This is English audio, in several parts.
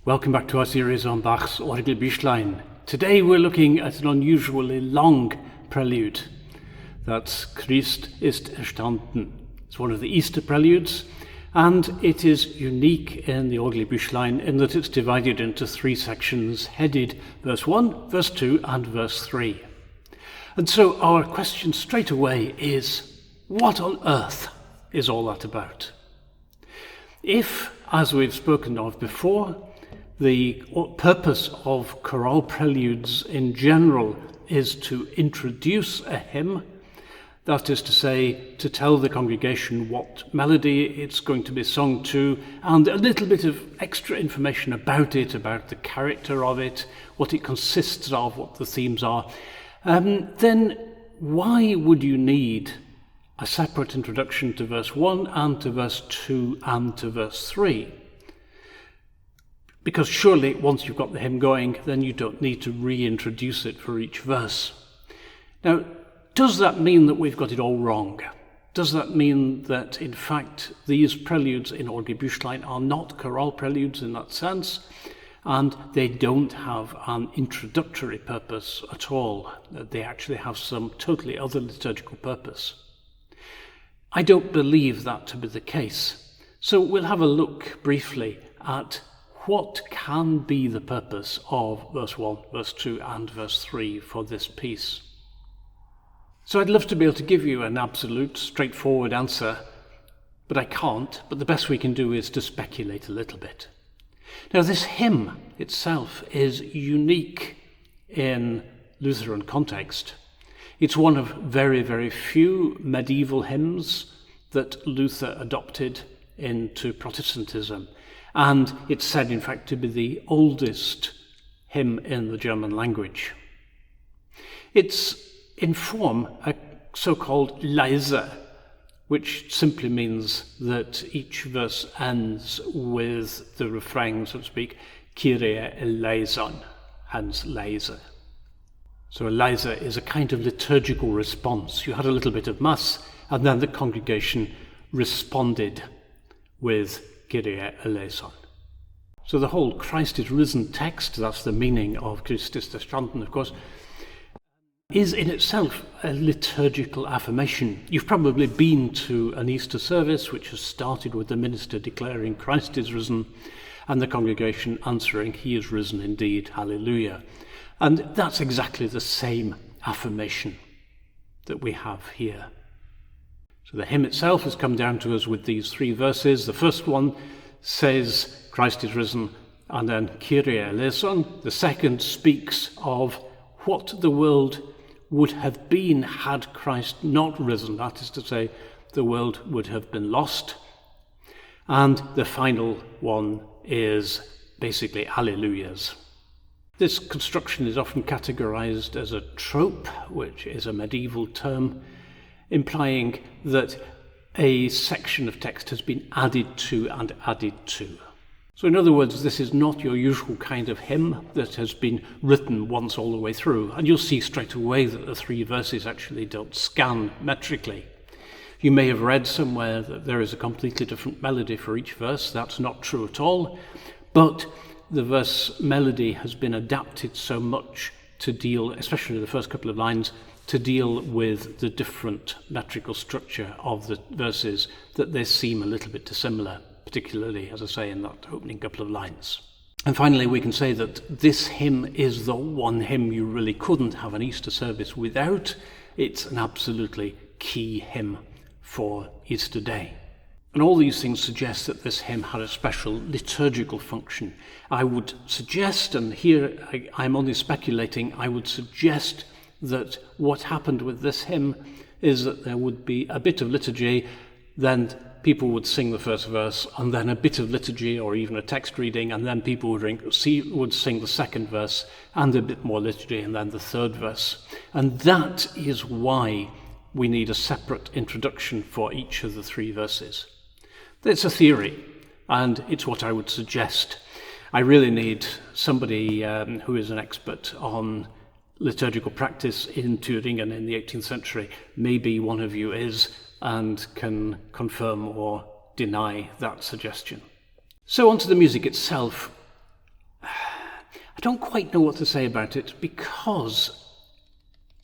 Welcome back to our series on Bach's Orgelbüchlein. Today we're looking at an unusually long prelude. That's Christ ist erstanden. It's one of the Easter preludes, and it is unique in the Orgelbüchlein in that it's divided into three sections headed verse 1, verse 2 and verse 3. And so our question straight away is, what on earth is all that about? If, as we've spoken of before, the purpose of chorale preludes in general is to introduce a hymn, that is to say, to tell the congregation what melody it's going to be sung to, and a little bit of extra information about it, about the character of it, what it consists of, what the themes are, then why would you need a separate introduction to verse 1 and to verse 2 and to verse 3? Because surely once you've got the hymn going, then you don't need to reintroduce it for each verse. Now, does that mean that we've got it all wrong? Does that mean that, in fact, these preludes in Orgelbüchlein are not chorale preludes in that sense, and they don't have an introductory purpose at all? They actually have some totally other liturgical purpose? I don't believe that to be the case. So we'll have a look briefly at what can be the purpose of verse 1, verse 2 and verse 3 for this piece. So I'd love to be able to give you an absolute, straightforward answer, but I can't. But the best we can do is to speculate a little bit. Now, this hymn itself is unique in Lutheran context. It's one of very, very few medieval hymns that Luther adopted into Protestantism. And it's said, in fact, to be the oldest hymn in the German language. It's in form a so-called leise, which simply means that each verse ends with the refrain, so to speak, Kyrie eleison, hence leise. So a leise is a kind of liturgical response. You had a little bit of mass, and then the congregation responded with Kyrie eleison. So the whole Christ is risen text, that's the meaning of Christ ist erstanden, of course, is in itself a liturgical affirmation. You've probably been to an Easter service which has started with the minister declaring Christ is risen and the congregation answering, He is risen indeed, hallelujah. And that's exactly the same affirmation that we have here. So the hymn itself has come down to us with these three verses. The first one says Christ is risen, and then Kyrie eleison. The second speaks of what the world would have been had Christ not risen. That is to say, the world would have been lost. And the final one is basically alleluias. This construction is often categorized as a trope, which is a medieval term, implying that a section of text has been added to and added to. So in other words, this is not your usual kind of hymn that has been written once all the way through. And you'll see straight away that the three verses actually don't scan metrically. You may have read somewhere that there is a completely different melody for each verse. That's not true at all. But the verse melody has been adapted so much to deal, especially the first couple of lines, to deal with the different metrical structure of the verses, that they seem a little bit dissimilar, particularly, as I say, in that opening couple of lines. And finally, we can say that this hymn is the one hymn you really couldn't have an Easter service without. It's an absolutely key hymn for Easter Day. And all these things suggest that this hymn had a special liturgical function. I would suggest, and here I'm only speculating, I would suggest that what happened with this hymn is that there would be a bit of liturgy, then people would sing the first verse, and then a bit of liturgy or even a text reading, and then people would sing the second verse, and a bit more liturgy, and then the third verse. And that is why we need a separate introduction for each of the three verses. It's a theory, and it's what I would suggest. I really need somebody who is an expert on liturgical practice in Thüringen in the 18th century. Maybe one of you is and can confirm or deny that suggestion. So on to the music itself. I don't quite know what to say about it, because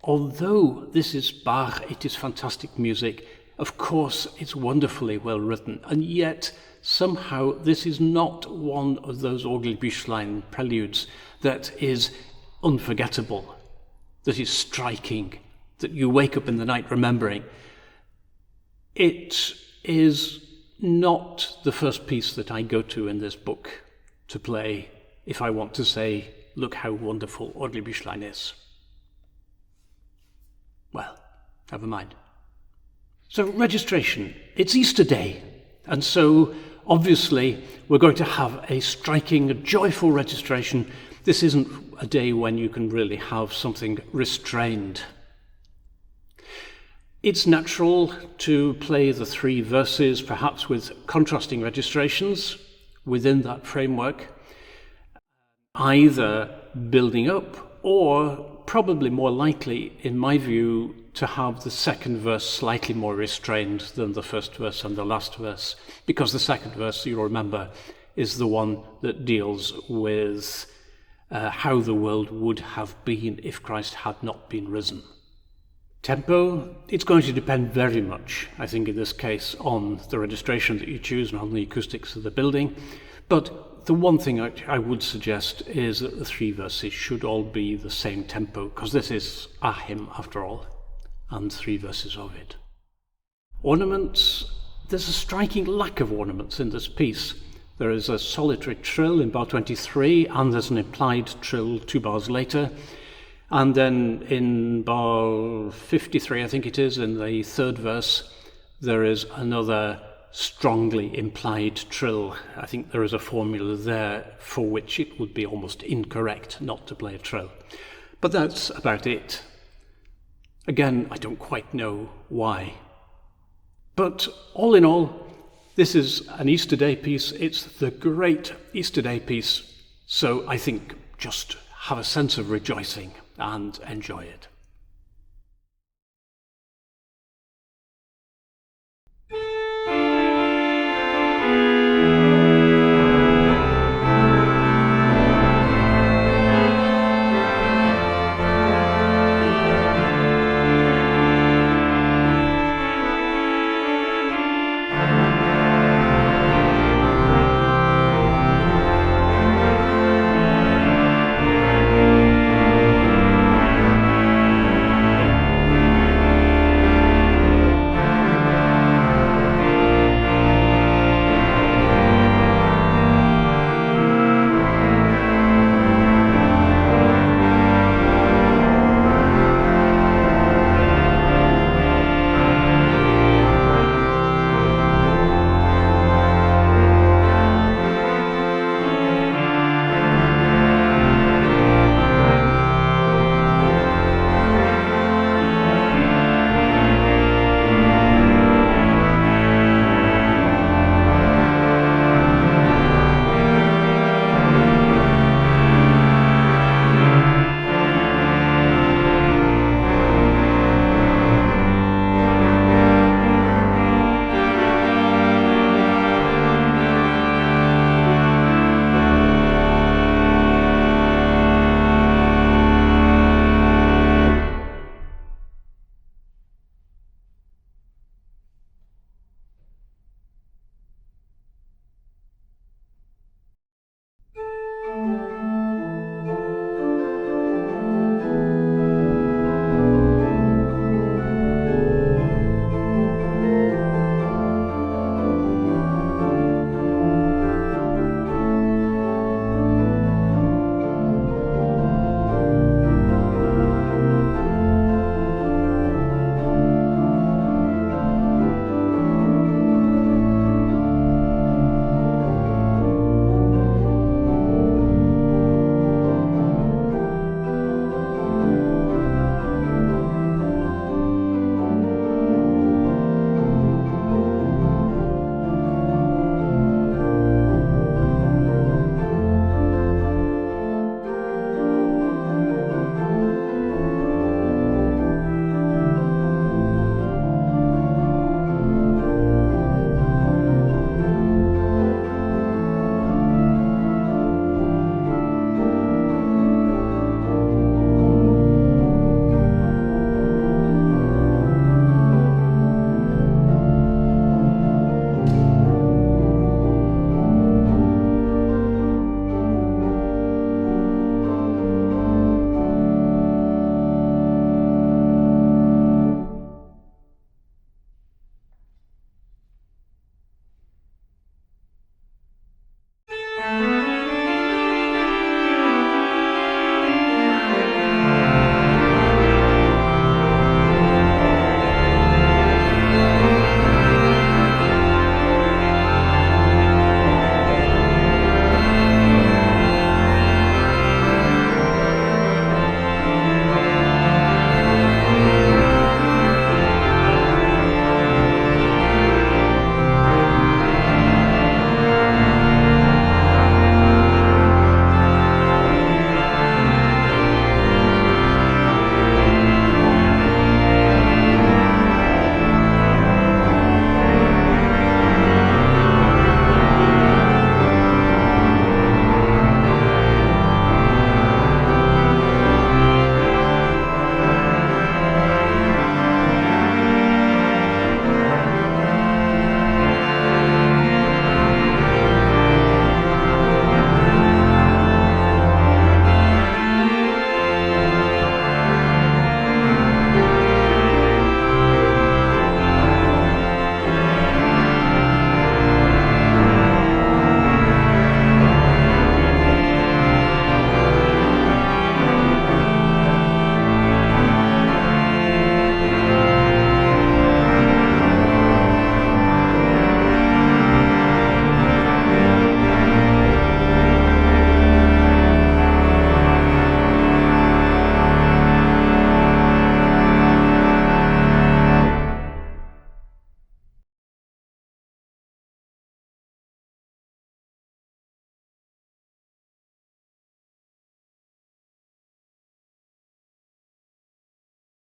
although this is Bach, it is fantastic music, of course it's wonderfully well written, and yet somehow this is not one of those Orgelbüchlein preludes that is unforgettable, that is striking, that you wake up in the night remembering. It is not the first piece that I go to in this book to play if I want to say, look how wonderful Orgelbüchlein is. Well, never mind. So registration, it's Easter Day, and so obviously we're going to have a striking, joyful registration. This isn't a day when you can really have something restrained. It's natural to play the 3 verses, perhaps with contrasting registrations within that framework, either building up or probably more likely, in my view, to have the second verse slightly more restrained than the first verse and the last verse, because the second verse, you'll remember, is the one that deals with how the world would have been if Christ had not been risen. Tempo, it's going to depend very much, I think in this case, on the registration that you choose and on the acoustics of the building. But the one thing I would suggest is that the 3 verses should all be the same tempo, because this is a hymn after all, and 3 verses of it. Ornaments, there's a striking lack of ornaments in this piece. There is a solitary trill in bar 23, and there's an implied trill 2 bars later. And then in bar 53, I think it is, in the 3rd verse, there is another strongly implied trill. I think there is a formula there for which it would be almost incorrect not to play a trill. But that's about it. Again, I don't quite know why. But all in all, this is an Easter Day piece. It's the great Easter Day piece. So I think just have a sense of rejoicing and enjoy it.